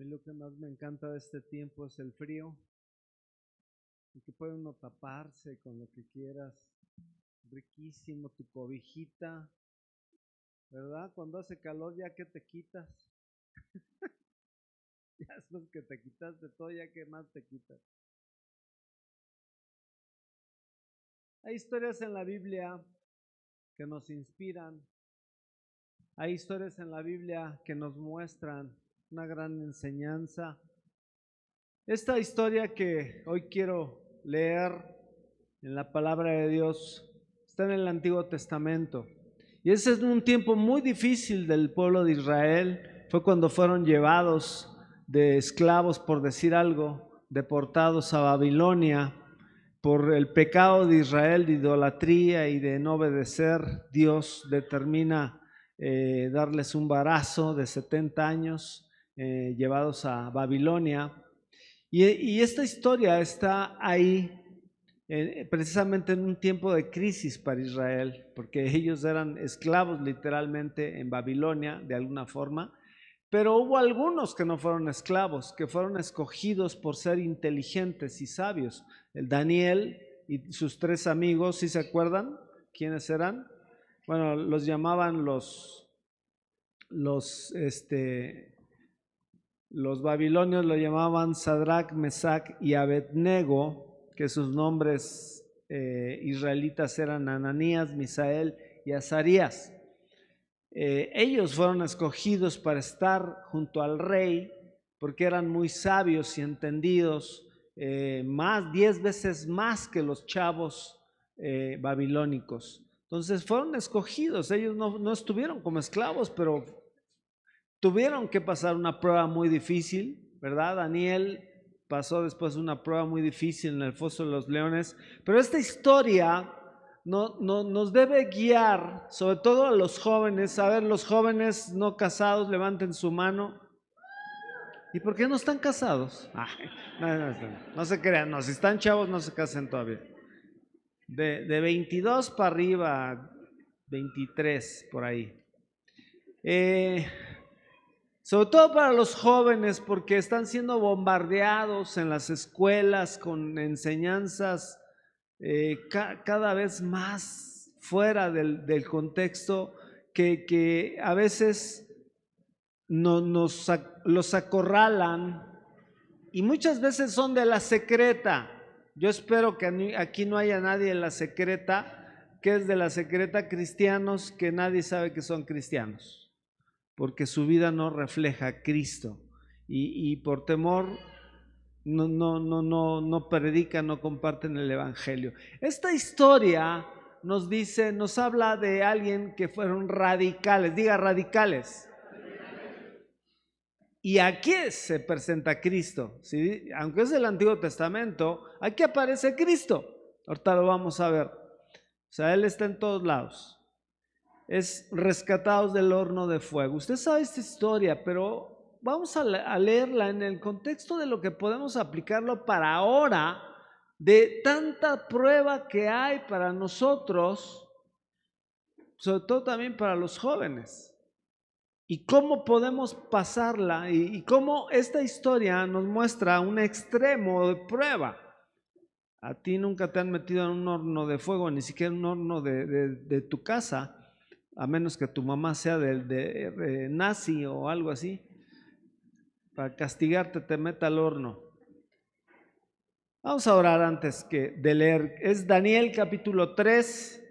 Lo que más me encanta de este tiempo es el frío, y que puede uno taparse con lo que quieras, riquísimo tu cobijita, ¿verdad? Cuando hace calor ya que te quitas, ya es que te quitaste todo, ya que más te quitas. Hay historias en la Biblia que nos inspiran, hay historias en la Biblia que nos muestran una gran enseñanza. Esta historia que hoy quiero leer en la palabra de Dios está en el Antiguo Testamento. Y ese es un tiempo muy difícil del pueblo de Israel. Fue cuando fueron llevados de esclavos, por decir algo, deportados a Babilonia por el pecado de Israel de idolatría y de no obedecer. Dios determina darles un embarazo de 70 años llevados a Babilonia. Y esta historia está ahí precisamente en un tiempo de crisis para Israel, porque ellos eran esclavos literalmente en Babilonia de alguna forma, pero hubo algunos que no fueron esclavos, que fueron escogidos por ser inteligentes y sabios. El Daniel y sus 3 amigos, ¿sí se acuerdan quiénes eran? Bueno, los llamaban los babilonios lo llamaban Sadrach, Mesach y Abednego, que sus nombres israelitas eran Ananías, Misael y Azarías. Ellos fueron escogidos para estar junto al rey porque eran muy sabios y entendidos, 10 veces más que los chavos babilónicos. Entonces fueron escogidos, ellos no estuvieron como esclavos, pero tuvieron que pasar una prueba muy difícil, ¿verdad? Daniel pasó después una prueba muy difícil en el foso de los leones, pero esta historia nos debe guiar, sobre todo a los jóvenes. A ver, los jóvenes no casados, levanten su mano. ¿Y por qué no están casados? No se crean, no, si están chavos no se casen todavía. De 22 para arriba, 23 por ahí. Sobre todo para los jóvenes, porque están siendo bombardeados en las escuelas con enseñanzas cada vez más fuera del contexto, que a veces los acorralan, y muchas veces son de la secreta. Yo espero que aquí no haya nadie en la secreta, que es de la secreta cristianos, que nadie sabe que son cristianos, porque su vida no refleja a Cristo, y por temor no predican, no comparten el evangelio. Esta historia nos habla de alguien que fueron radicales, diga radicales. Y aquí se presenta Cristo, ¿sí? Aunque es del Antiguo Testamento, aquí aparece Cristo. Ahorita lo vamos a ver. O sea, Él está en todos lados. Es rescatados del horno de fuego. Usted sabe esta historia, pero vamos a leerla en el contexto de lo que podemos aplicarlo para ahora, de tanta prueba que hay para nosotros, sobre todo también para los jóvenes, y cómo podemos pasarla, y cómo esta historia nos muestra un extremo de prueba. A ti nunca te han metido en un horno de fuego, ni siquiera en un horno de tu casa, a menos que tu mamá sea de nazi o algo así, para castigarte te meta al horno. Vamos a orar antes de leer. Es Daniel capítulo 3,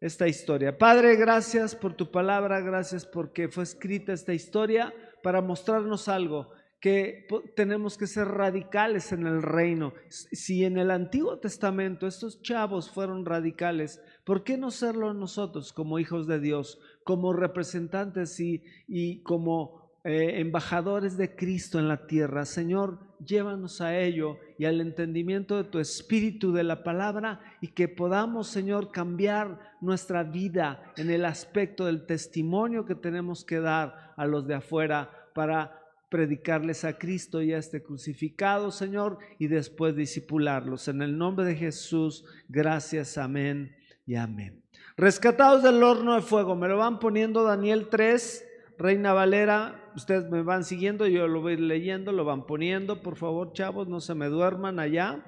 esta historia. Padre, gracias por tu palabra, gracias porque fue escrita esta historia para mostrarnos algo, que tenemos que ser radicales en el reino. Si en el Antiguo Testamento estos chavos fueron radicales, ¿por qué no serlo nosotros como hijos de Dios, como representantes y como embajadores de Cristo en la tierra? Señor, llévanos a ello y al entendimiento de tu espíritu, de la palabra, y que podamos, Señor, cambiar nuestra vida en el aspecto del testimonio que tenemos que dar a los de afuera para predicarles a Cristo y a este crucificado, Señor, y después discipularlos. En el nombre de Jesús, gracias, amén y amén. Rescatados del horno de fuego, me lo van poniendo Daniel 3, Reina Valera, ustedes me van siguiendo, yo lo voy leyendo, lo van poniendo, por favor, chavos, no se me duerman allá.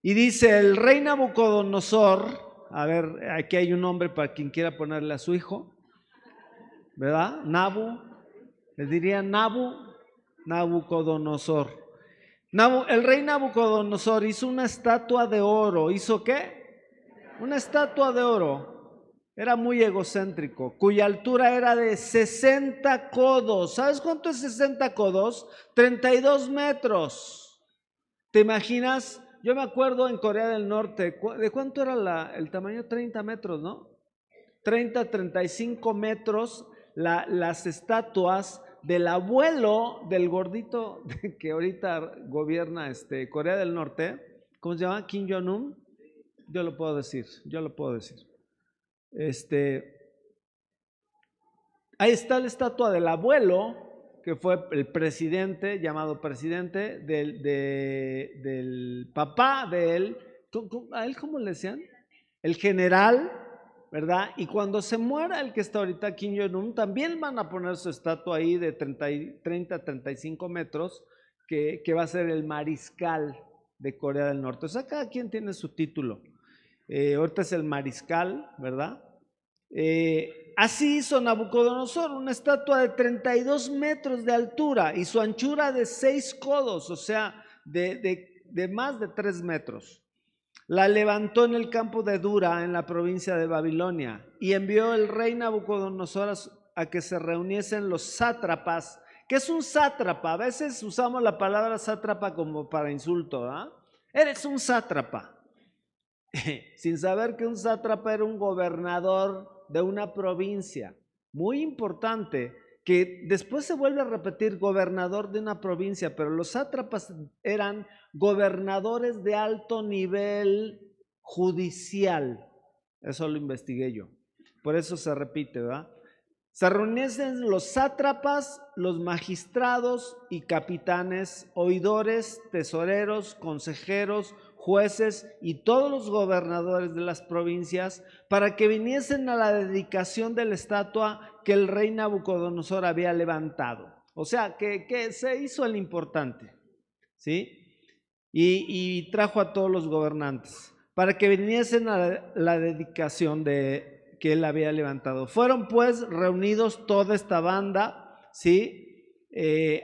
Y dice, el rey Nabucodonosor, a ver, aquí hay un nombre para quien quiera ponerle a su hijo, ¿verdad? Nabu, les diría Nabucodonosor. El rey Nabucodonosor hizo una estatua de oro. ¿Hizo qué? Una estatua de oro. Era muy egocéntrico, cuya altura era de 60 codos. ¿Sabes cuánto es 60 codos? 32 metros. ¿Te imaginas? Yo me acuerdo en Corea del Norte, ¿de cuánto era el tamaño? 30 metros, ¿no? 30, 35 metros las estatuas del abuelo del gordito que ahorita gobierna Corea del Norte. ¿Cómo se llama? Kim Jong-un. Yo lo puedo decir. Ahí está la estatua del abuelo, que fue el presidente, llamado presidente del papá de él. ¿A él cómo le decían? El general, ¿verdad? Y cuando se muera el que está ahorita, Kim Jong-un, también van a poner su estatua ahí de 30, 35 metros, que va a ser el mariscal de Corea del Norte. O sea, cada quien tiene su título. Ahorita es el mariscal, ¿verdad? Así hizo Nabucodonosor, una estatua de 32 metros de altura y su anchura de 6 codos, o sea, de más de 3 metros. La levantó en el campo de Dura, en la provincia de Babilonia, y envió el rey Nabucodonosor a que se reuniesen los sátrapas. ¿Qué es un sátrapa? A veces usamos la palabra sátrapa como para insulto, ¿ah? Eres un sátrapa. Sin saber que un sátrapa era un gobernador de una provincia. Muy importante, que después se vuelve a repetir gobernador de una provincia, pero los sátrapas eran gobernadores de alto nivel judicial. Eso lo investigué yo. Por eso se repite, ¿verdad? Se reuniesen los sátrapas, los magistrados y capitanes, oidores, tesoreros, consejeros, jueces y todos los gobernadores de las provincias para que viniesen a la dedicación de la estatua que el rey Nabucodonosor había levantado. O sea, que se hizo el importante, ¿sí? Y trajo a todos los gobernantes para que viniesen a la dedicación que él había levantado. Fueron pues reunidos toda esta banda, ¿sí?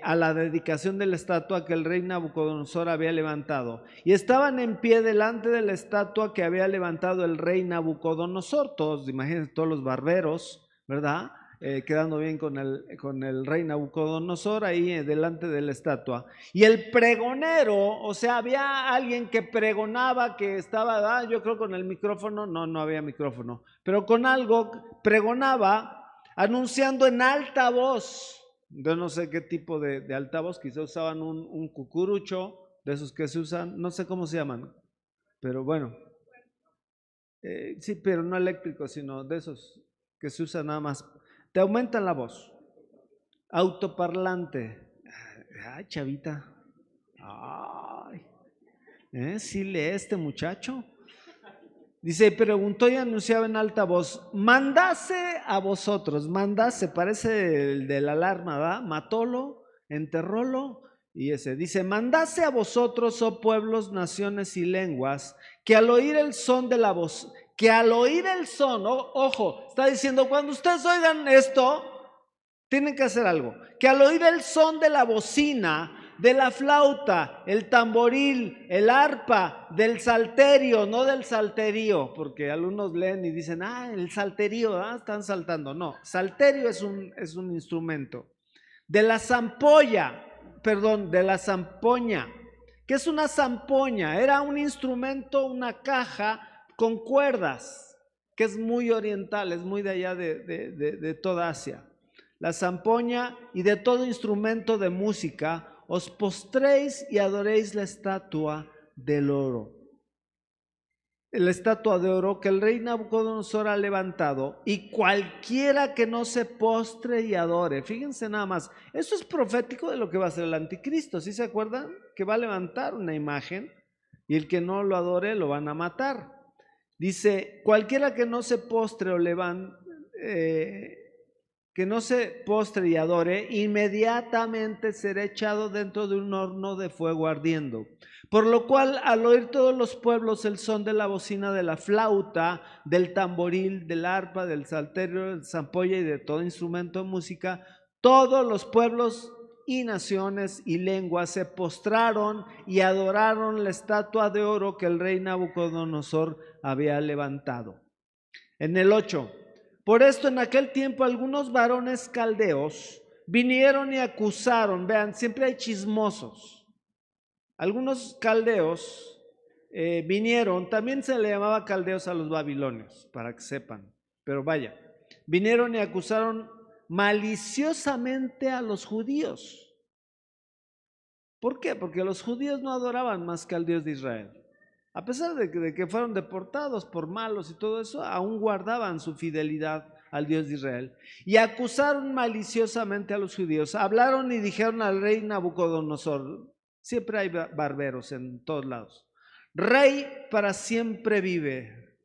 A la dedicación de la estatua que el rey Nabucodonosor había levantado. Y estaban en pie delante de la estatua que había levantado el rey Nabucodonosor. Todos, imagínense, todos los barberos, ¿verdad? Quedando bien con el rey Nabucodonosor ahí delante de la estatua. Y el pregonero, o sea, había alguien que pregonaba, que estaba, yo creo con el micrófono, no había micrófono, pero con algo pregonaba, anunciando en alta voz. Yo no sé qué tipo de altavoz, quizá usaban un cucurucho, de esos que se usan, no sé cómo se llaman, pero bueno, sí, pero no eléctricos, sino de esos que se usan nada más. Te aumentan la voz. Autoparlante. Ay, chavita. Ay, ¿sí lee este muchacho? Dice, preguntó y anunciaba en alta voz, mandase a vosotros, mandase, parece el de la alarma, ¿verdad? Matólo, enterrólo, y dice, mandase a vosotros, oh pueblos, naciones y lenguas, que al oír el son de la voz, ojo, está diciendo, cuando ustedes oigan esto, tienen que hacer algo, que al oír el son de la bocina, de la flauta, el tamboril, el arpa, del salterio, no del salterio, porque algunos leen y dicen, el salterio, están saltando. No, salterio es un instrumento. De la zampoña. ¿Qué es una zampoña? Era un instrumento, una caja con cuerdas, que es muy oriental, es muy de allá de toda Asia. La zampoña y de todo instrumento de música, os postréis y adoréis la estatua del oro. La estatua de oro que el rey Nabucodonosor ha levantado, y cualquiera que no se postre y adore. Fíjense nada más, eso es profético de lo que va a ser el anticristo. ¿Sí se acuerdan? Que va a levantar una imagen y el que no lo adore lo van a matar. Dice, cualquiera que no se postre o que no se postre y adore, inmediatamente será echado dentro de un horno de fuego ardiendo. Por lo cual, al oír todos los pueblos el son de la bocina, de la flauta, del tamboril, del arpa, del salterio, del zampolla y de todo instrumento de música, todos los pueblos y naciones y lenguas se postraron y adoraron la estatua de oro que el rey Nabucodonosor había levantado. En el 8. Por esto en aquel tiempo algunos varones caldeos vinieron y acusaron, vean, siempre hay chismosos. Algunos caldeos vinieron, también se le llamaba caldeos a los babilonios, para que sepan, pero vaya, vinieron y acusaron maliciosamente a los judíos. ¿Por qué? Porque los judíos no adoraban más que al Dios de Israel. A pesar de que fueron deportados por malos y todo eso, aún guardaban su fidelidad al Dios de Israel. Y acusaron maliciosamente a los judíos. Hablaron y dijeron al rey Nabucodonosor, siempre hay barberos en todos lados: Rey para siempre vive.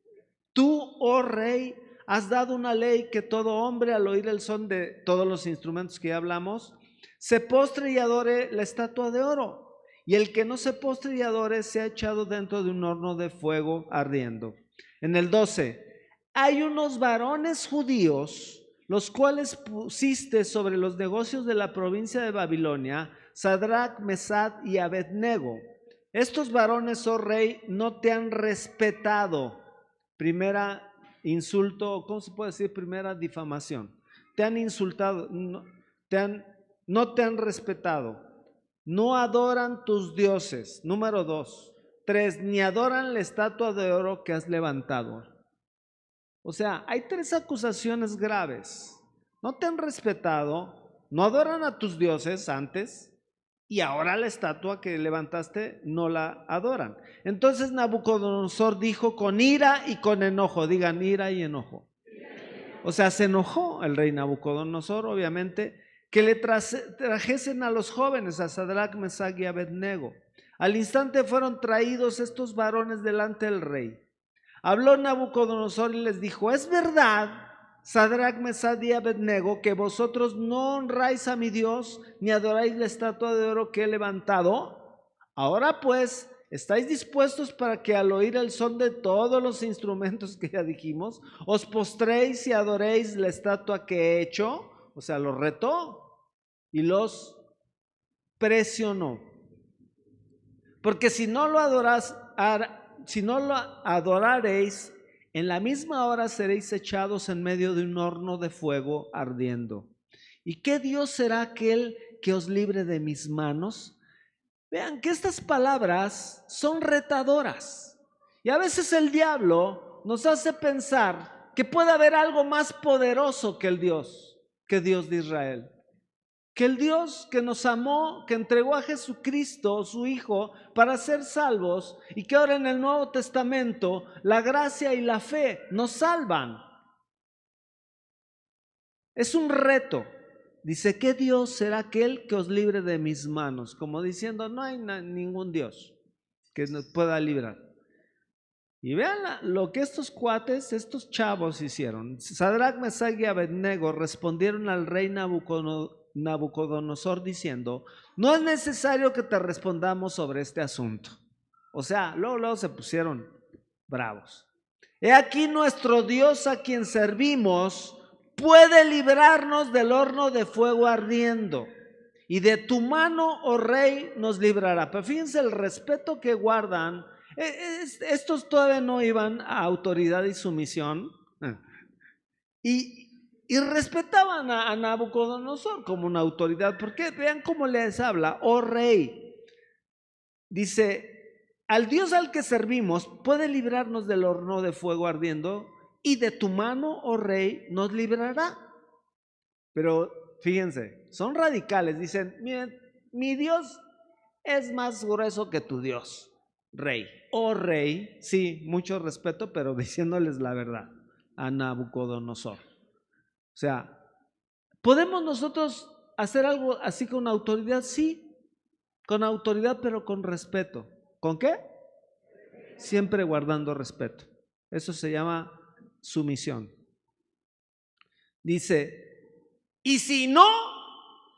Tú, oh rey, has dado una ley que todo hombre al oír el son de todos los instrumentos que ya hablamos, se postre y adore la estatua de oro. Y el que no se postre y adore sea echado dentro de un horno de fuego ardiendo. En el 12, hay unos varones judíos, los cuales pusiste sobre los negocios de la provincia de Babilonia, Sadrach, Mesach y Abednego. Estos varones, oh rey, no te han respetado. Primera insulto, ¿cómo se puede decir? Primera difamación. Te han insultado, no te han respetado. No adoran tus dioses. Número 2. 3. Ni adoran la estatua de oro que has levantado. O sea, hay 3 acusaciones graves. No te han respetado, no adoran a tus dioses antes, y ahora la estatua que levantaste no la adoran. Entonces Nabucodonosor dijo con ira y con enojo, digan ira y enojo. O sea, se enojó el rey Nabucodonosor, obviamente, que le trajesen a los jóvenes, a Sadrach, Mesach y Abednego. Al instante fueron traídos estos varones delante del rey. Habló Nabucodonosor y les dijo: es verdad, Sadrach, Mesach y Abednego, que vosotros no honráis a mi Dios, ni adoráis la estatua de oro que he levantado. Ahora pues, ¿estáis dispuestos para que al oír el son de todos los instrumentos que ya dijimos, os postréis y adoréis la estatua que he hecho? O sea, los retó y los presionó. Porque si no lo adoraréis, en la misma hora seréis echados en medio de un horno de fuego ardiendo. ¿Y qué Dios será aquel que os libre de mis manos? Vean que estas palabras son retadoras. Y a veces el diablo nos hace pensar que puede haber algo más poderoso que Dios de Israel. Que el Dios que nos amó, que entregó a Jesucristo, su Hijo, para ser salvos, y que ahora en el Nuevo Testamento la gracia y la fe nos salvan. Es un reto. Dice, ¿qué Dios será aquel que os libre de mis manos? Como diciendo, no hay ningún Dios que nos pueda librar. Y vean lo que estos cuates, estos chavos hicieron. Sadrach, Mesach y Abednego respondieron al rey Nabucodonosor diciendo: no es necesario que te respondamos sobre este asunto. O sea, luego se pusieron bravos. He aquí nuestro Dios a quien servimos puede librarnos del horno de fuego ardiendo, y de tu mano, oh rey, nos librará. Pero fíjense el respeto que guardan. Estos todavía no iban a autoridad y sumisión, y respetaban a Nabucodonosor como una autoridad. Porque vean cómo les habla: oh rey. Dice, al Dios al que servimos puede librarnos del horno de fuego ardiendo, y de tu mano, oh rey, nos librará. Pero fíjense, son radicales. Dicen, miren, mi Dios es más grueso que tu Dios, rey. Oh rey, sí, mucho respeto, pero diciéndoles la verdad a Nabucodonosor. O sea, ¿podemos nosotros hacer algo así con autoridad? Sí, con autoridad, pero con respeto. ¿Con qué? Siempre guardando respeto. Eso se llama sumisión. Dice, Y si no,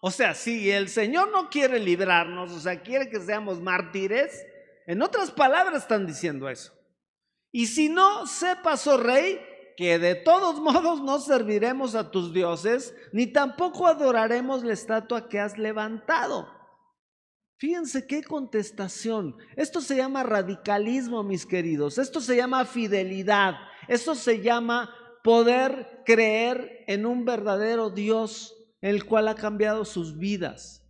o sea, si el Señor no quiere librarnos, o sea, quiere que seamos mártires, en otras palabras están diciendo eso. Y si no, sepas, oh rey, que de todos modos no serviremos a tus dioses, ni tampoco adoraremos la estatua que has levantado. Fíjense qué contestación. Esto se llama radicalismo, mis queridos. Esto se llama fidelidad. Esto se llama poder creer en un verdadero Dios, el cual ha cambiado sus vidas.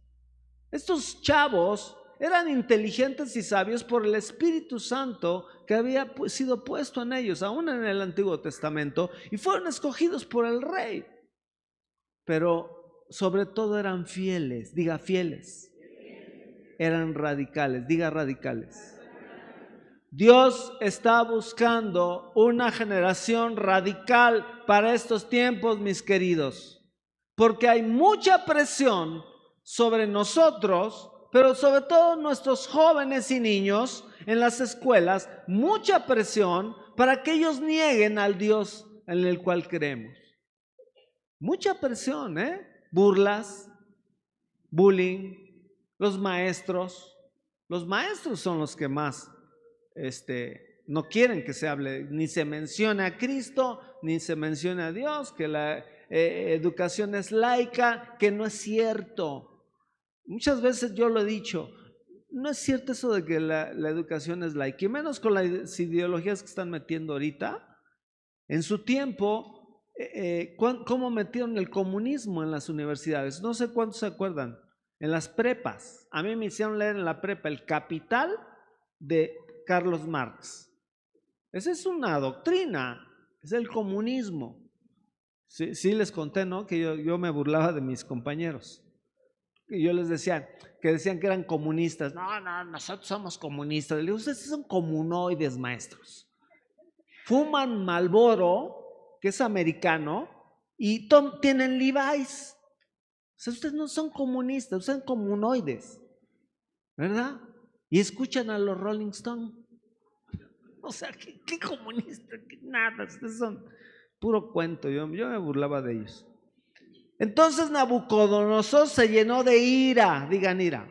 Estos chavos eran inteligentes y sabios por el Espíritu Santo que había sido puesto en ellos, aún en el Antiguo Testamento, y fueron escogidos por el rey. Pero sobre todo eran fieles, diga fieles. Eran radicales, diga radicales. Dios está buscando una generación radical para estos tiempos, mis queridos, porque hay mucha presión sobre nosotros, pero sobre todo nuestros jóvenes y niños en las escuelas, mucha presión para que ellos nieguen al Dios en el cual creemos. Mucha presión, burlas, bullying. Los maestros son los que más no quieren que se hable, ni se mencione a Cristo, ni se mencione a Dios, que la educación es laica, que no es cierto. Muchas veces yo lo he dicho, no es cierto eso de que la educación es laica, y menos con las ideologías que están metiendo ahorita. En su tiempo, ¿cómo metieron el comunismo en las universidades? No sé cuántos se acuerdan. En las prepas, a mí me hicieron leer en la prepa El Capital de Carlos Marx. Esa es una doctrina, es el comunismo. Sí les conté, ¿no? Que yo me burlaba de mis compañeros. Y yo les decía, que decían que eran comunistas. No, nosotros somos comunistas. Les digo, ustedes son comunoides, maestros. Fuman Marlboro, que es americano, y tienen Levi's. O sea, ustedes no son comunistas, ustedes son comunoides, ¿verdad? Y escuchan a los Rolling Stones. O sea, ¿qué comunista? Nada, ustedes son puro cuento. Yo me burlaba de ellos. Entonces Nabucodonosor se llenó de ira, digan ira.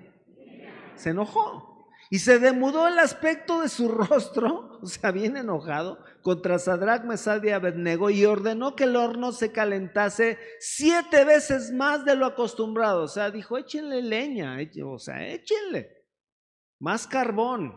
Se enojó y se demudó el aspecto de su rostro, o sea, bien enojado, contra Sadrach, Mesach y Abednego, y ordenó que el horno se calentase 7 veces más de lo acostumbrado. O sea, dijo, échenle leña, échenle más carbón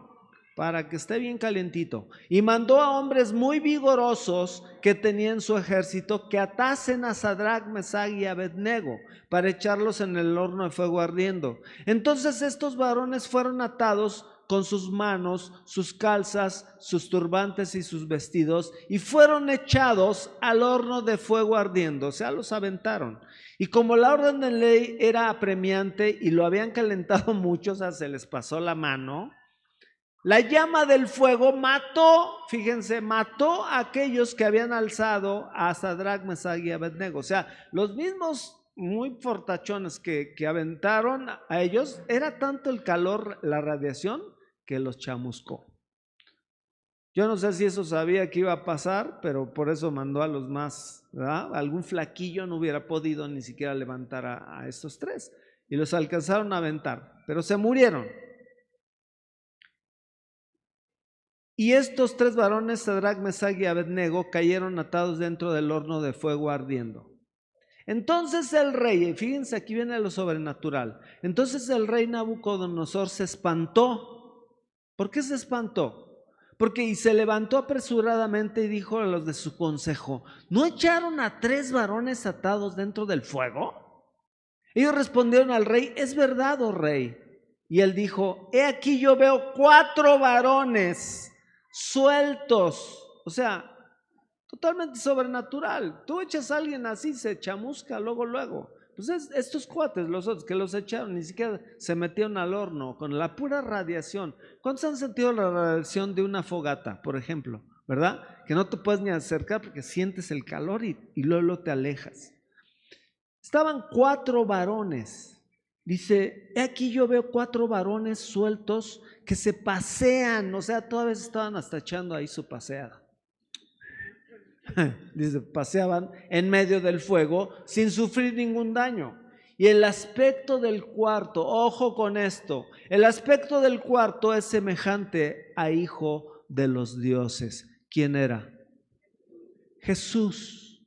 para que esté bien calientito. Y mandó a hombres muy vigorosos que tenían su ejército que atasen a Sadrach, Mesach y Abednego para echarlos en el horno de fuego ardiendo. Entonces estos varones fueron atados con sus manos, sus calzas, sus turbantes y sus vestidos, y fueron echados al horno de fuego ardiendo, o sea, los aventaron. Y como la orden de ley era apremiante y lo habían calentado mucho, o sea, se les pasó la mano, la llama del fuego mató a aquellos que habían alzado a Sadrach, Mesach y Abednego. O sea, los mismos muy fortachones que aventaron a ellos, era tanto el calor, la radiación, que los chamuscó. Yo no sé si eso sabía que iba a pasar, pero por eso mandó a los más, ¿verdad? Algún flaquillo no hubiera podido ni siquiera levantar a estos 3 y los alcanzaron a aventar, pero se murieron. Y estos 3 varones, Sadrach, Mesach y Abednego, cayeron atados dentro del horno de fuego ardiendo. Entonces el rey, fíjense, aquí viene lo sobrenatural. Entonces el rey Nabucodonosor se espantó. ¿Por qué se espantó? Porque se levantó apresuradamente y dijo a los de su consejo, ¿no echaron a 3 varones atados dentro del fuego? Ellos respondieron al rey, es verdad, oh rey. Y él dijo, he aquí yo veo 4 varones sueltos, o sea, totalmente sobrenatural. Tú echas a alguien así, se chamusca luego. Pues estos cuates, los otros que los echaron, ni siquiera se metieron al horno con la pura radiación. ¿Cuántos han sentido la radiación de una fogata, por ejemplo? ¿Verdad? Que no te puedes ni acercar porque sientes el calor y luego te alejas. Estaban 4 varones. Dice, he aquí yo veo 4 varones sueltos que se pasean, o sea, todavía estaban hasta echando ahí su paseada. Dice, paseaban en medio del fuego sin sufrir ningún daño. Y el aspecto del cuarto, ojo con esto, el aspecto del cuarto es semejante a hijo de los dioses. ¿Quién era? Jesús.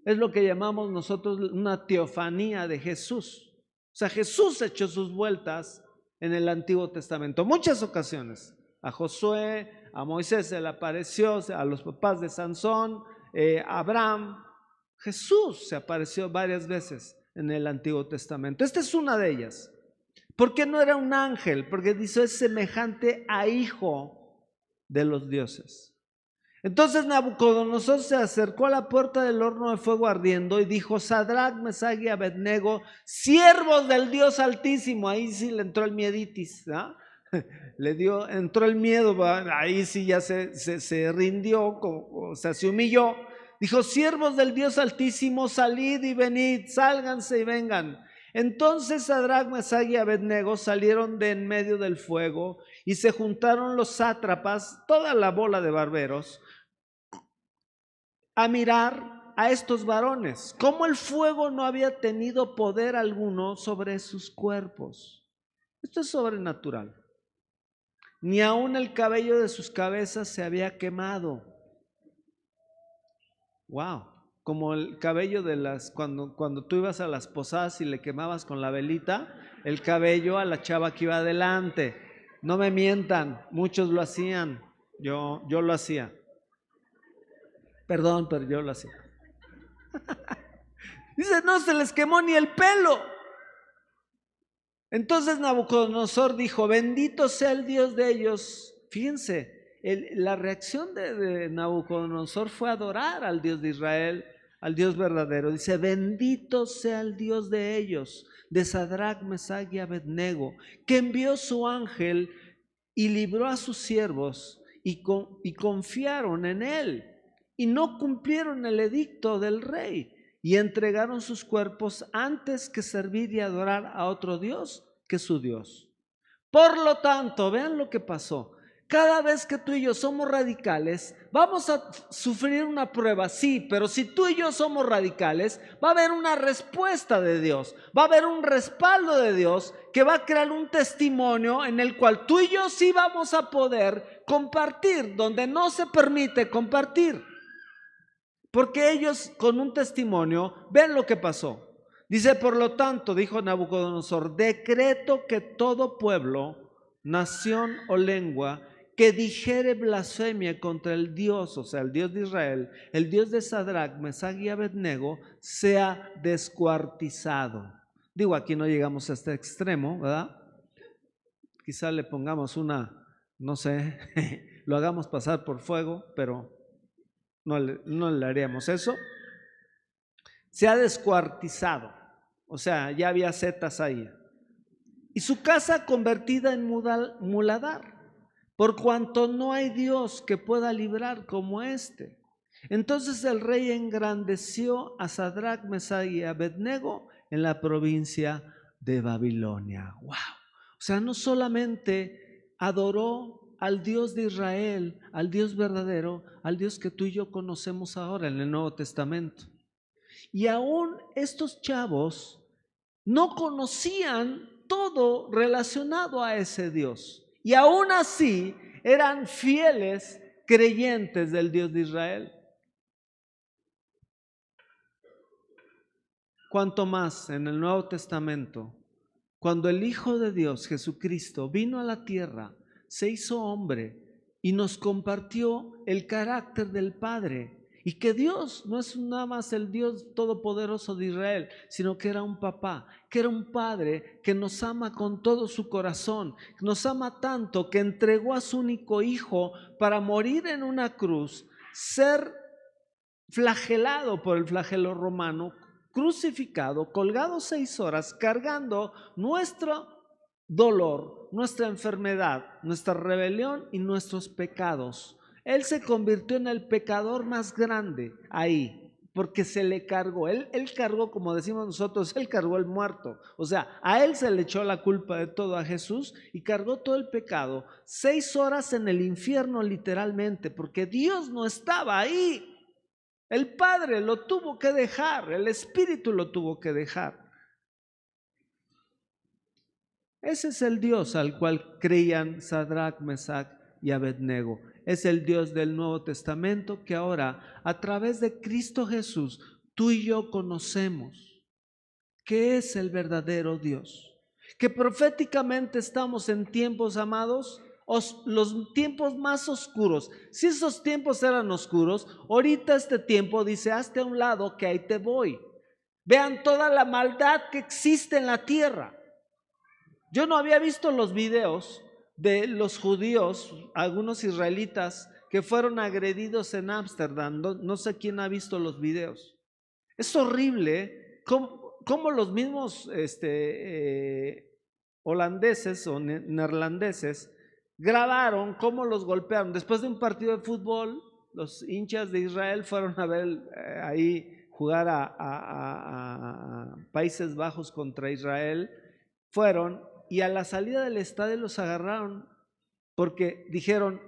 Es lo que llamamos nosotros una teofanía de Jesús. O sea, Jesús echó sus vueltas en el Antiguo Testamento, muchas ocasiones. A Josué, a Moisés se le apareció, a los papás de Sansón, a Abraham. Jesús se apareció varias veces en el Antiguo Testamento. Esta es una de ellas. ¿Por qué no era un ángel? Porque dice, es semejante a hijo de los dioses. Entonces Nabucodonosor se acercó a la puerta del horno de fuego ardiendo y dijo, Sadrach, Mesach y Abednego, siervos del Dios Altísimo. Ahí sí le entró el mieditis, ¿no? Entró el miedo, ahí sí ya se rindió, o sea, se humilló. Dijo, siervos del Dios Altísimo, salid y venid, sálganse y vengan. Entonces Sadrach, Mesach y Abednego salieron de en medio del fuego y se juntaron los sátrapas, toda la bola de barberos, a mirar a estos varones, como el fuego no había tenido poder alguno sobre sus cuerpos. Esto es sobrenatural. Ni aun el cabello de sus cabezas se había quemado. Wow, como el cabello de cuando tú ibas a las posadas y le quemabas con la velita el cabello a la chava que iba adelante. No me mientan, muchos lo hacían, yo lo hacía. Perdón, pero yo lo hacía. Dice, no se les quemó ni el pelo. Entonces Nabucodonosor dijo, bendito sea el Dios de ellos. Fíjense, la reacción de Nabucodonosor fue adorar al Dios de Israel, al Dios verdadero. Dice, bendito sea el Dios de ellos, de Sadrach, Mesach y Abednego, que envió su ángel y libró a sus siervos y confiaron en él. Y no cumplieron el edicto del rey y entregaron sus cuerpos antes que servir y adorar a otro Dios que su Dios. Por lo tanto, vean lo que pasó. Cada vez que tú y yo somos radicales, vamos a sufrir una prueba, sí, pero si tú y yo somos radicales, va a haber una respuesta de Dios, va a haber un respaldo de Dios que va a crear un testimonio en el cual tú y yo sí vamos a poder compartir, donde no se permite compartir. Porque ellos con un testimonio ven lo que pasó. Dice, por lo tanto, dijo Nabucodonosor, decreto que todo pueblo, nación o lengua que dijere blasfemia contra el Dios, o sea, el Dios de Israel, el Dios de Sadrach, Mesach y Abednego, sea descuartizado. Digo, aquí no llegamos a este extremo, ¿verdad? Quizá le pongamos no sé, lo hagamos pasar por fuego, pero no le haríamos eso. Se ha descuartizado, o sea, ya había setas ahí. Y su casa convertida en muladar, por cuanto no hay Dios que pueda librar como este. Entonces el rey engrandeció a Sadrach, Mesach y Abednego en la provincia de Babilonia. ¡Wow! O sea, no solamente adoró al Dios de Israel, al Dios verdadero, al Dios que tú y yo conocemos ahora en el Nuevo Testamento. Y aún estos chavos no conocían todo relacionado a ese Dios. Y aún así eran fieles creyentes del Dios de Israel. Cuanto más en el Nuevo Testamento, cuando el Hijo de Dios, Jesucristo, vino a la tierra, se hizo hombre y nos compartió el carácter del Padre. Y que Dios no es nada más el Dios todopoderoso de Israel, sino que era un papá, que era un padre que nos ama con todo su corazón, que nos ama tanto que entregó a su único hijo para morir en una cruz, ser flagelado por el flagelo romano, crucificado, colgado 6 horas, cargando nuestro dolor, nuestra enfermedad, nuestra rebelión y nuestros pecados. Él se convirtió en el pecador más grande ahí, porque se le cargó. Él cargó, como decimos nosotros, él cargó el muerto. O sea, a él se le echó la culpa de todo a Jesús y cargó todo el pecado. 6 horas en el infierno literalmente, porque Dios no estaba ahí. El Padre lo tuvo que dejar, el Espíritu lo tuvo que dejar. Ese es el Dios al cual creían Sadrach, Mesach y Abednego. Es el Dios del Nuevo Testamento que ahora, a través de Cristo Jesús, tú y yo conocemos que es el verdadero Dios. Que proféticamente estamos en tiempos, amados, los tiempos más oscuros. Si esos tiempos eran oscuros, ahorita este tiempo dice: hazte a un lado que ahí te voy. Vean toda la maldad que existe en la tierra. Yo no había visto los videos de los judíos, algunos israelitas que fueron agredidos en Ámsterdam. No sé quién ha visto los videos. Es horrible cómo los mismos holandeses o neerlandeses grabaron cómo los golpearon. Después de un partido de fútbol, los hinchas de Israel fueron a ver ahí jugar a Países Bajos contra Israel. Fueron y a la salida del estadio los agarraron porque dijeron: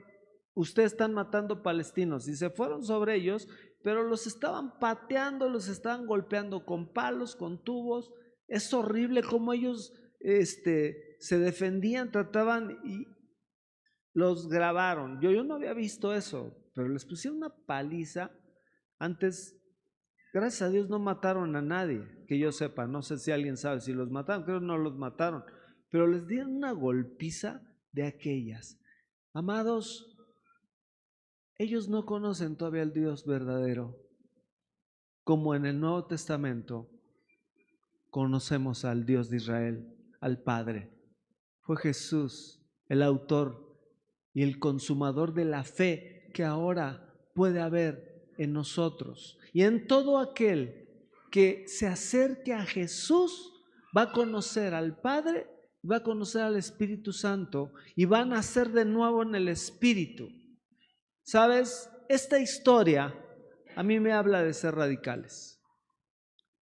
ustedes están matando palestinos, y se fueron sobre ellos, pero los estaban pateando, los estaban golpeando con palos, con tubos. Es horrible cómo ellos se defendían, trataban, y los grabaron. Yo no había visto eso, pero les pusieron una paliza. Antes, gracias a Dios, no mataron a nadie, que yo sepa. No sé si alguien sabe si los mataron, creo que no los mataron, pero les dieron una golpiza de aquellas. Amados, ellos no conocen todavía al Dios verdadero, como en el Nuevo Testamento conocemos al Dios de Israel, al Padre. Fue Jesús el autor y el consumador de la fe que ahora puede haber en nosotros. Y en todo aquel que se acerque a Jesús va a conocer al Padre, va a conocer al Espíritu Santo y va a nacer de nuevo en el Espíritu. ¿Sabes? Esta historia a mí me habla de ser radicales.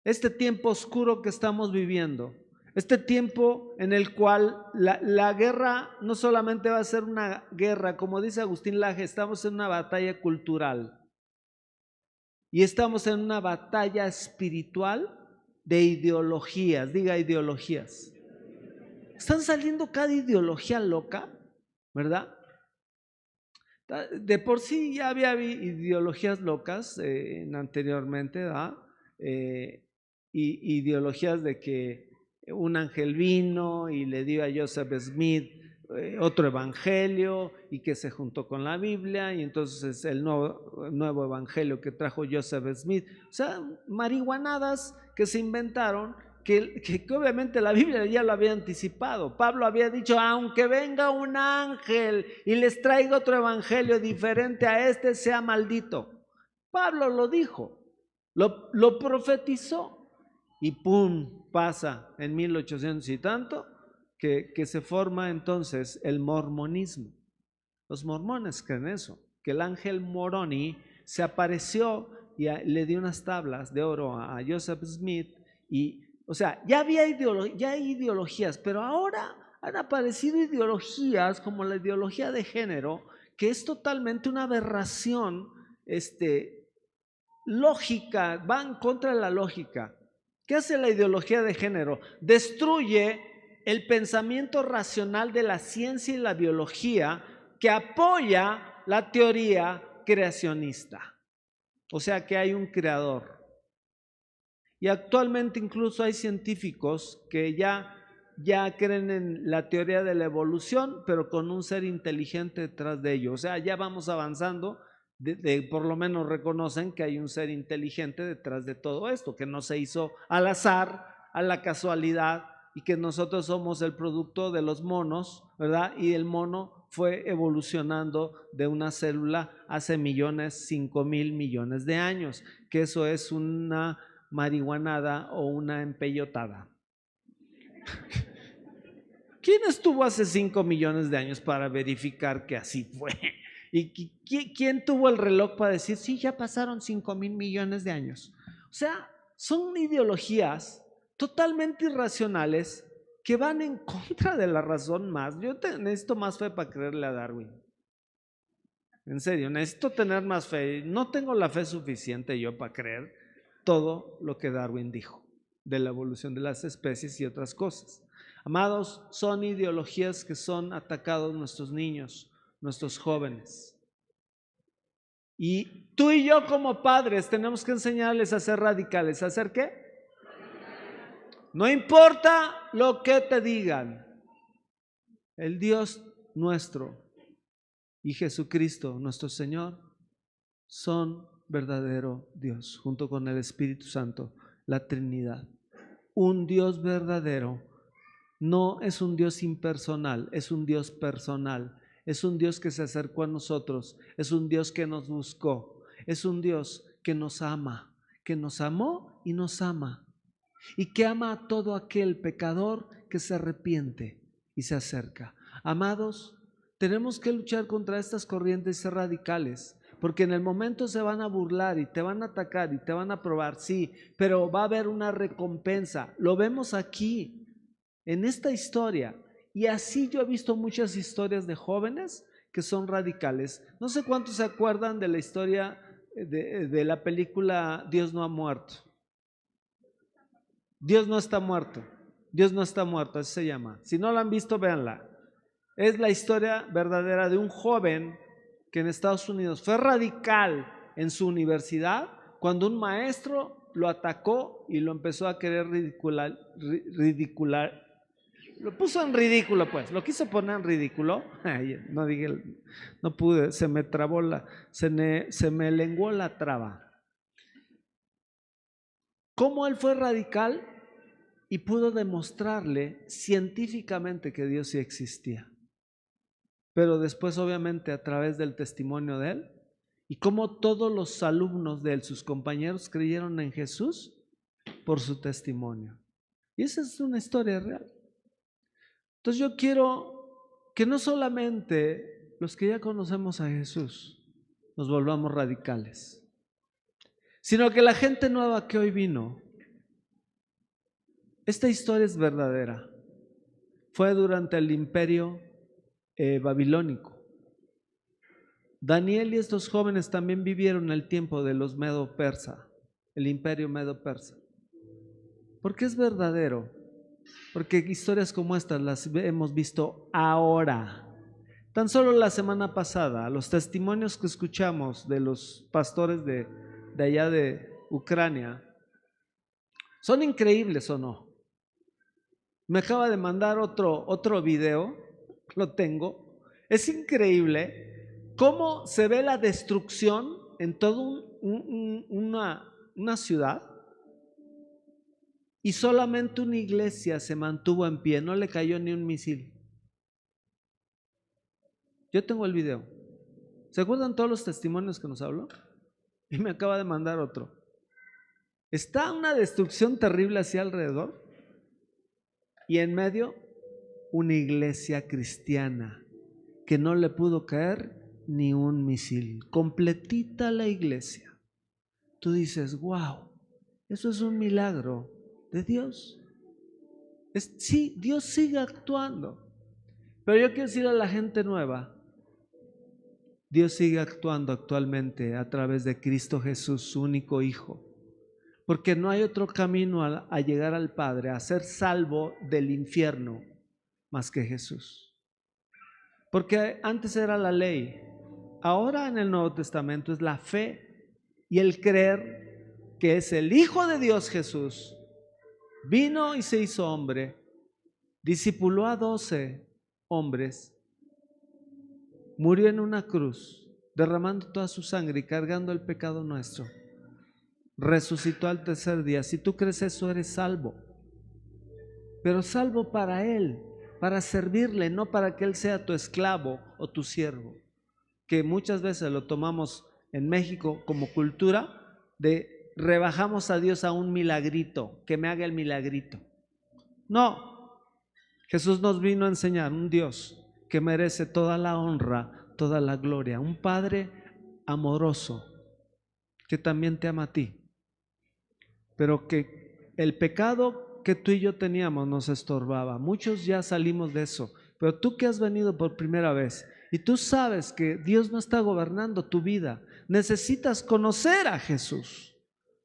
Este tiempo oscuro que estamos viviendo, este tiempo en el cual la guerra no solamente va a ser una guerra, como dice Agustín Laje, estamos en una batalla cultural y estamos en una batalla espiritual de ideologías. Diga ideologías. Están saliendo cada ideología loca, ¿verdad? De por sí ya había ideologías locas anteriormente, ¿verdad? Ideologías de que un ángel vino y le dio a Joseph Smith otro evangelio y que se juntó con la Biblia, y entonces el nuevo evangelio que trajo Joseph Smith. O sea, marihuanadas que se inventaron, que obviamente la Biblia ya lo había anticipado. Pablo había dicho: aunque venga un ángel y les traiga otro evangelio diferente a este, sea maldito. Pablo lo dijo, lo profetizó, y pum, pasa en 1800 y tanto que se forma entonces el mormonismo. Los mormones creen eso, que el ángel Moroni se apareció y le dio unas tablas de oro a Joseph Smith. Y, o sea, ya hay ideologías, pero ahora han aparecido ideologías como la ideología de género, que es totalmente una aberración lógica, va en contra de la lógica. ¿Qué hace la ideología de género? Destruye el pensamiento racional de la ciencia y la biología que apoya la teoría creacionista. O sea, que hay un creador. Y actualmente incluso hay científicos que ya creen en la teoría de la evolución, pero con un ser inteligente detrás de ello. O sea, ya vamos avanzando, por lo menos reconocen que hay un ser inteligente detrás de todo esto, que no se hizo al azar, a la casualidad, y que nosotros somos el producto de los monos, ¿verdad? Y el mono fue evolucionando de una célula hace 5,000 millones de años, que eso es una marihuanada o una empellotada. ¿Quién estuvo hace 5 millones de años para verificar que así fue? ¿Y quién tuvo el reloj para decir: sí, ya pasaron 5,000 millones de años? O sea, son ideologías totalmente irracionales que van en contra de la razón más. Yo necesito más fe para creerle a Darwin. En serio, necesito tener más fe. No tengo la fe suficiente yo para creer todo lo que Darwin dijo de la evolución de las especies y otras cosas. Amados, son ideologías que son atacados nuestros niños, nuestros jóvenes. Y tú y yo como padres tenemos que enseñarles a ser radicales. ¿A hacer qué? No importa lo que te digan. El Dios nuestro y Jesucristo, nuestro Señor, son verdadero Dios, junto con el Espíritu Santo, la Trinidad. Un Dios verdadero no es un Dios impersonal, es un Dios personal. Es un Dios que se acercó a nosotros, es un Dios que nos buscó, es un Dios que nos ama, que nos amó y nos ama, y que ama a todo aquel pecador que se arrepiente y se acerca. Amados, tenemos que luchar contra estas corrientes radicales, porque en el momento se van a burlar y te van a atacar y te van a probar, sí, pero va a haber una recompensa. Lo vemos aquí, en esta historia. Y así yo he visto muchas historias de jóvenes que son radicales. No sé cuántos se acuerdan de la historia de la película Dios no ha muerto. Dios no está muerto. Dios no está muerto, así se llama. Si no la han visto, véanla. Es la historia verdadera de un joven que en Estados Unidos fue radical en su universidad cuando un maestro lo atacó y lo empezó a querer ridicular. Lo puso en ridículo, pues, lo quiso poner en ridículo. Ay, no dije, no pude, se me trabó se me lenguó la traba. ¿Cómo él fue radical y pudo demostrarle científicamente que Dios sí existía? Pero después, obviamente, a través del testimonio de él, y cómo todos los alumnos de él, sus compañeros, creyeron en Jesús por su testimonio. Y esa es una historia real. Entonces yo quiero que no solamente los que ya conocemos a Jesús nos volvamos radicales, sino que la gente nueva que hoy vino, esta historia es verdadera. Fue durante el imperio babilónico. Daniel y estos jóvenes también vivieron el tiempo de los Medo-Persa, el imperio Medo-Persa. ¿Por qué es verdadero? Porque historias como estas las hemos visto ahora. Tan solo la semana pasada, los testimonios que escuchamos de los pastores de allá de Ucrania, ¿son increíbles o no? Me acaba de mandar otro video, lo tengo. Es increíble cómo se ve la destrucción en toda una ciudad. Y solamente una iglesia se mantuvo en pie, no le cayó ni un misil. Yo tengo el video. ¿Se acuerdan todos los testimonios que nos habló? Y me acaba de mandar otro. Está una destrucción terrible hacia alrededor y en medio una iglesia cristiana que no le pudo caer ni un misil. Completita la iglesia. Tú dices, wow, eso es un milagro de Dios. Sí, Dios sigue actuando. Pero yo quiero decirle a la gente nueva, Dios sigue actuando actualmente a través de Cristo Jesús, su único Hijo. Porque no hay otro camino a llegar al Padre, a ser salvo del infierno, más que Jesús. Porque antes era la ley, ahora en el Nuevo Testamento es la fe y el creer que es el Hijo de Dios Jesús. Vino y se hizo hombre, discipuló a 12 hombres, murió en una cruz, derramando toda su sangre y cargando el pecado nuestro. Resucitó al tercer día. Si tú crees eso, eres salvo. Pero salvo para Él, para servirle, no para que Él sea tu esclavo o tu siervo. Que muchas veces lo tomamos en México como cultura de rebajamos a Dios a un milagrito, que me haga el milagrito. No, Jesús nos vino a enseñar un Dios que merece toda la honra, toda la gloria, un Padre amoroso que también te ama a ti, pero que el pecado que tú y yo teníamos nos estorbaba. Muchos ya salimos de eso, Pero tú que has venido por primera vez y tú sabes que Dios no está gobernando tu vida, necesitas conocer a Jesús,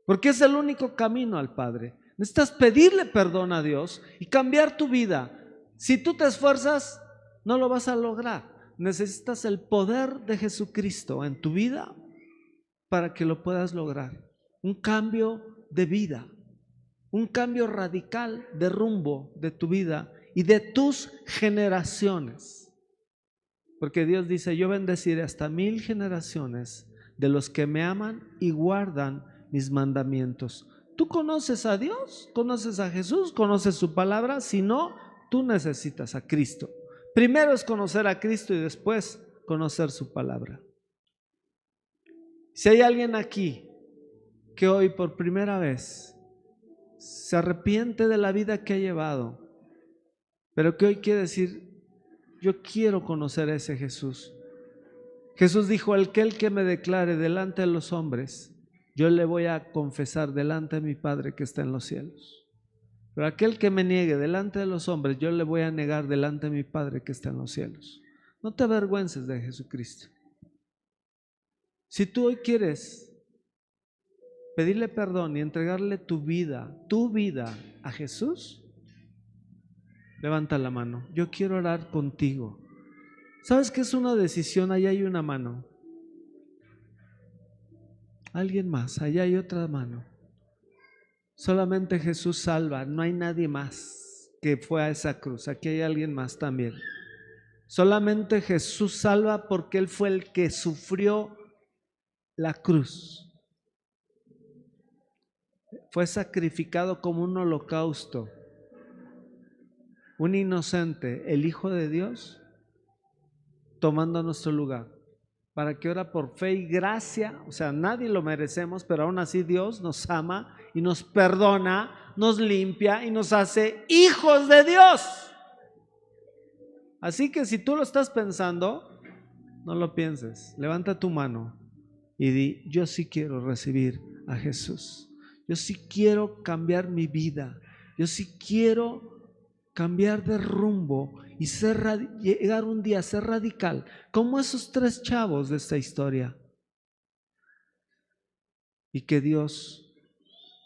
porque es el único camino al Padre. Necesitas pedirle perdón a Dios y cambiar tu vida. Si tú te esfuerzas, no lo vas a lograr. Necesitas el poder de Jesucristo en tu vida para que lo puedas lograr. Un cambio de vida, un cambio radical de rumbo de tu vida y de tus generaciones. Porque Dios dice: yo bendeciré hasta 1000 generaciones de los que me aman y guardan mis mandamientos. ¿Tú conoces a Dios? ¿Conoces a Jesús? ¿Conoces su palabra? Si no, tú necesitas a Cristo. Primero es conocer a Cristo y después conocer su palabra. Si hay alguien aquí que hoy por primera vez se arrepiente de la vida que ha llevado, pero que hoy quiere decir: yo quiero conocer a ese Jesús. Jesús dijo: aquel que me declare delante de los hombres, yo le voy a confesar delante de mi Padre que está en los cielos. Pero aquel que me niegue delante de los hombres, yo le voy a negar delante de mi Padre que está en los cielos. No te avergüences de Jesucristo. Si tú hoy quieres pedirle perdón y entregarle tu vida a Jesús, levanta la mano. Yo quiero orar contigo. ¿Sabes qué es una decisión? Allá hay una mano. Alguien más, allá hay otra mano. Solamente Jesús salva, no hay nadie más que fue a esa cruz. Aquí hay alguien más también. Solamente Jesús salva porque Él fue el que sufrió la cruz. Fue sacrificado como un holocausto. Un inocente, el Hijo de Dios, tomando nuestro lugar, para que ahora por fe y gracia, o sea, nadie lo merecemos, pero aún así Dios nos ama y nos perdona, nos limpia y nos hace hijos de Dios. Así que si tú lo estás pensando, no lo pienses, levanta tu mano y di: yo sí quiero recibir a Jesús, yo sí quiero cambiar mi vida, yo sí quiero cambiar de rumbo y llegar un día a ser radical, como esos 3 chavos de esta historia. Y que Dios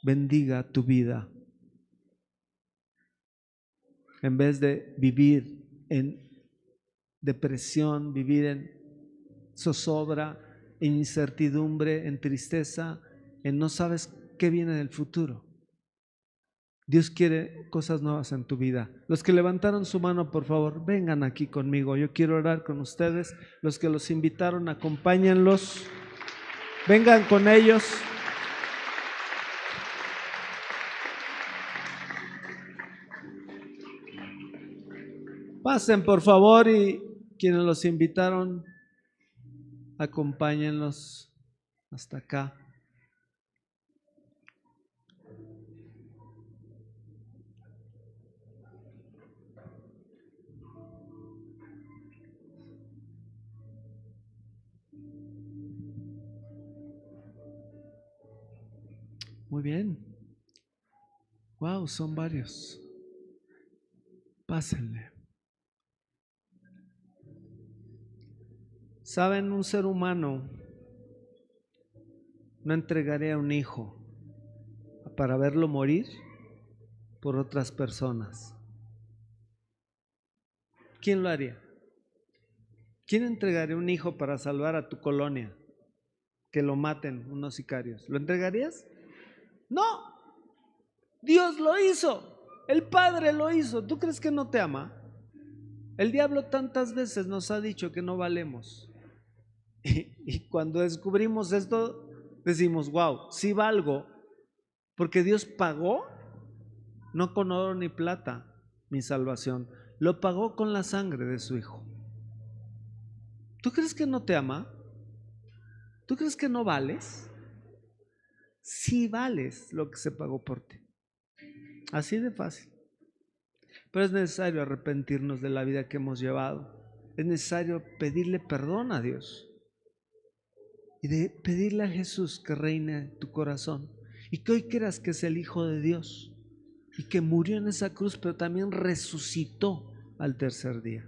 bendiga tu vida. En vez de vivir en depresión, vivir en zozobra, en incertidumbre, en tristeza, en no sabes qué viene del futuro. Dios quiere cosas nuevas en tu vida. Los que levantaron su mano, por favor, vengan aquí conmigo. Yo quiero orar con ustedes. Los que los invitaron, acompáñenlos. Vengan con ellos. Pasen, por favor, y quienes los invitaron, acompáñenlos hasta acá. Muy bien. Wow, son varios. Pásenle. Saben, un ser humano no entregaría un hijo para verlo morir por otras personas. ¿Quién lo haría? ¿Quién entregaría un hijo para salvar a tu colonia? Que lo maten unos sicarios. ¿Lo entregarías? No. Dios lo hizo. El Padre lo hizo. ¿Tú crees que no te ama? El diablo tantas veces nos ha dicho que no valemos. Y cuando descubrimos esto, decimos: wow, sí valgo, porque Dios pagó, no con oro ni plata, mi salvación. Lo pagó con la sangre de su Hijo. ¿Tú crees que no te ama? ¿Tú crees que no vales? Sí vales lo que se pagó por ti. Así de fácil. Pero es necesario arrepentirnos de la vida que hemos llevado. Es necesario pedirle perdón a Dios y de pedirle a Jesús que reine en tu corazón y que hoy creas que es el Hijo de Dios y que murió en esa cruz, pero también resucitó al tercer día.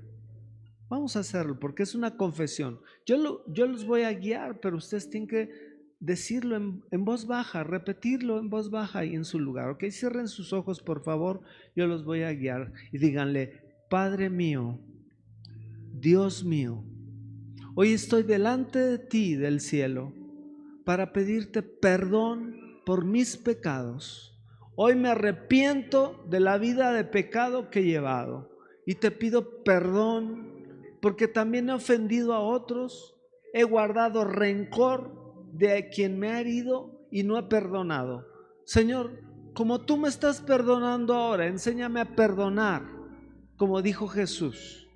Vamos a hacerlo porque es una confesión. Yo los voy a guiar, pero ustedes tienen que decirlo en voz baja, repetirlo en voz baja y en su lugar. Ok, cierren sus ojos, por favor. Yo los voy a guiar y díganle: Padre mío, Dios mío, hoy estoy delante de ti del cielo para pedirte perdón por mis pecados. Hoy me arrepiento de la vida de pecado que he llevado y te pido perdón porque también he ofendido a otros, he guardado rencor de quien me ha herido y no he perdonado. Señor, como tú me estás perdonando ahora, enséñame a perdonar, como dijo Jesús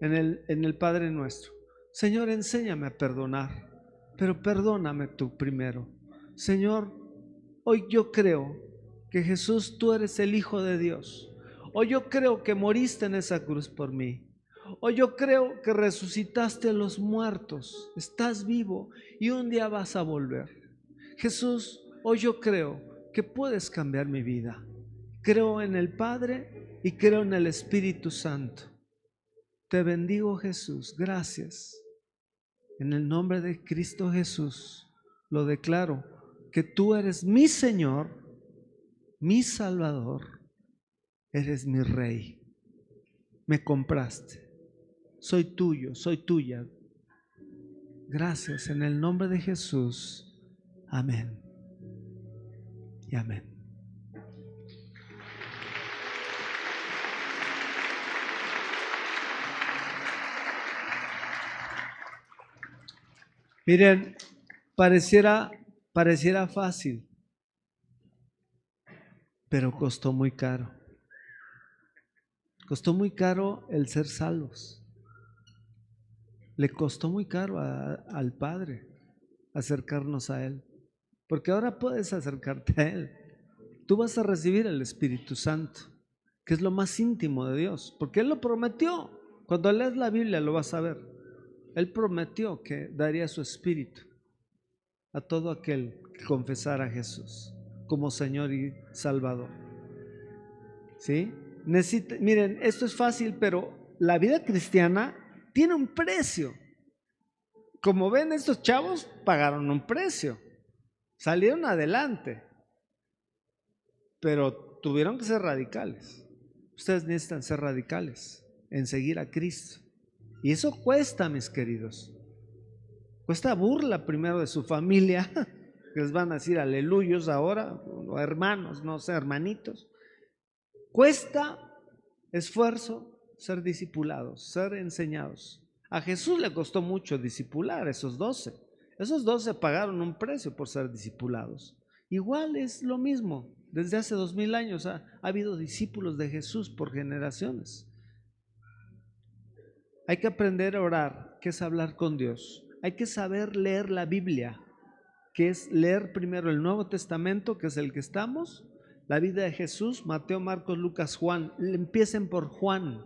en el Padre Nuestro. Señor, enséñame a perdonar, pero perdóname tú primero. Señor, hoy yo creo que Jesús, tú eres el Hijo de Dios. Hoy yo creo que moriste en esa cruz por mí. Hoy yo creo que resucitaste a los muertos, estás vivo y un día vas a volver. Jesús, hoy yo creo que puedes cambiar mi vida. Creo en el Padre y creo en el Espíritu Santo. Te bendigo, Jesús, gracias. En el nombre de Cristo Jesús lo declaro, que tú eres mi Señor, mi Salvador, eres mi Rey. Me compraste. Soy tuyo, soy tuya. Gracias en el nombre de Jesús. Amén. Y amén. Miren, pareciera fácil, pero costó muy caro. Costó muy caro el ser salvos. Le costó muy caro al Padre acercarnos a Él, porque ahora puedes acercarte a Él. Tú vas a recibir el Espíritu Santo, que es lo más íntimo de Dios, porque Él lo prometió. Cuando lees la Biblia lo vas a ver. Él prometió que daría su Espíritu a todo aquel que confesara a Jesús como Señor y Salvador. ¿Sí? Miren, esto es fácil, pero la vida cristiana tiene un precio. Como ven, estos chavos pagaron un precio, salieron adelante, pero tuvieron que ser radicales. Ustedes necesitan ser radicales en seguir a Cristo. Y eso cuesta, mis queridos. Cuesta burla primero de su familia, que les van a decir aleluyos ahora, o hermanos, no sé, hermanitos. Cuesta esfuerzo ser discipulados, ser enseñados. A Jesús le costó mucho discipular a esos 12. Esos 12 pagaron un precio por ser discipulados. Igual es lo mismo. Desde hace 2000 años ha habido discípulos de Jesús por generaciones. Hay que aprender a orar, que es hablar con Dios. Hay que saber leer la Biblia, que es leer primero el Nuevo Testamento, que es el que estamos, la vida de Jesús, Mateo, Marcos, Lucas, Juan. Empiecen por Juan.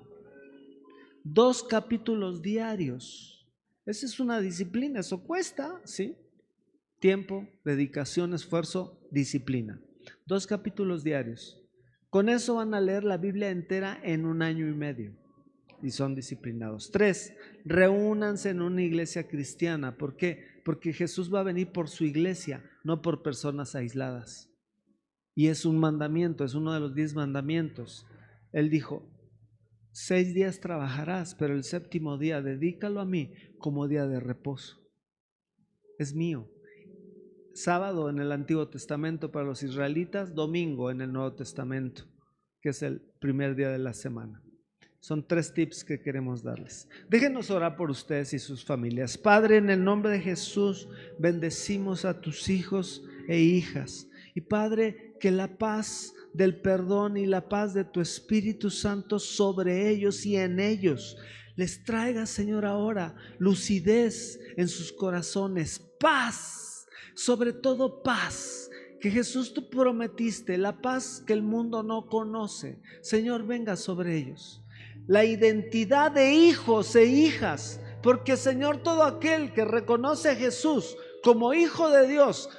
2 capítulos diarios. Esa es una disciplina, eso cuesta, ¿sí? Tiempo, dedicación, esfuerzo, disciplina. 2 capítulos diarios. Con eso van a leer la Biblia entera en 1 año y medio y son disciplinados. 3, reúnanse en una iglesia cristiana. ¿Por qué? Porque Jesús va a venir por su iglesia, no por personas aisladas. Y es un mandamiento, es uno de los 10 mandamientos. Él dijo: 6 días trabajarás, pero el 7º día dedícalo a mí como día de reposo. Es mío. Sábado en el Antiguo Testamento para los israelitas, domingo en el Nuevo Testamento, que es el primer día de la semana. Son 3 tips que queremos darles. Déjenos orar por ustedes y sus familias. Padre, en el nombre de Jesús, bendecimos a tus hijos e hijas. Y Padre, que la paz del perdón y la paz de tu Espíritu Santo sobre ellos y en ellos les traiga, Señor, ahora lucidez en sus corazones, paz, sobre todo paz, que Jesús tú prometiste, la paz que el mundo no conoce. Señor, venga sobre ellos. La identidad de hijos e hijas, porque Señor, todo aquel que reconoce a Jesús como Hijo de Dios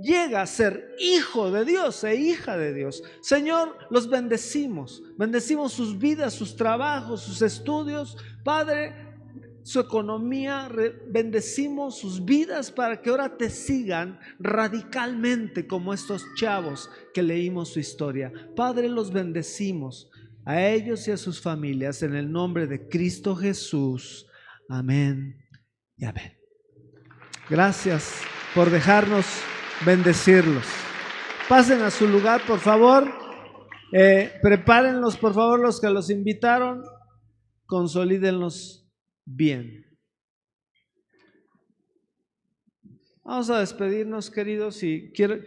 llega a ser hijo de Dios e hija de Dios. Señor, los bendecimos. Bendecimos sus vidas, sus trabajos, sus estudios. Padre, su economía, bendecimos sus vidas para que ahora te sigan radicalmente como estos chavos que leímos su historia. Padre, los bendecimos a ellos y a sus familias en el nombre de Cristo Jesús. Amén y amén. Gracias por dejarnos bendecirlos. Pasen a su lugar, por favor. Prepárenlos, por favor, los que los invitaron. Consolídenlos bien. Vamos a despedirnos, queridos, y quiero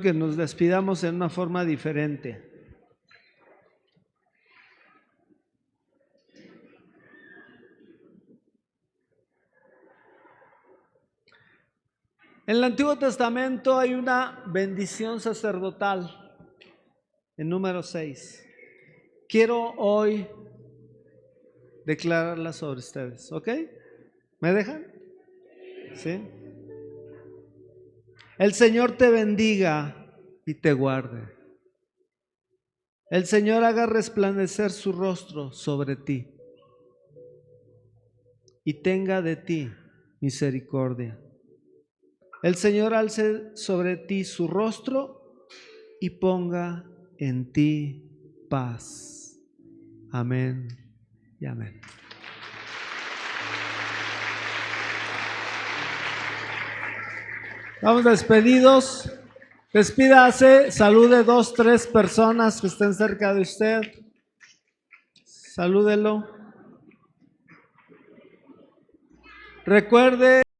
que nos despidamos en una forma diferente. En el Antiguo Testamento hay una bendición sacerdotal en número 6. Quiero hoy declararla sobre ustedes, ¿ok? ¿Me dejan? ¿Sí? El Señor te bendiga y te guarde. El Señor haga resplandecer su rostro sobre ti y tenga de ti misericordia. El Señor alce sobre ti su rostro y ponga en ti paz. Amén y amén. Vamos despedidos. Despídase, salude 2, 3 personas que estén cerca de usted. Salúdelo. Recuerde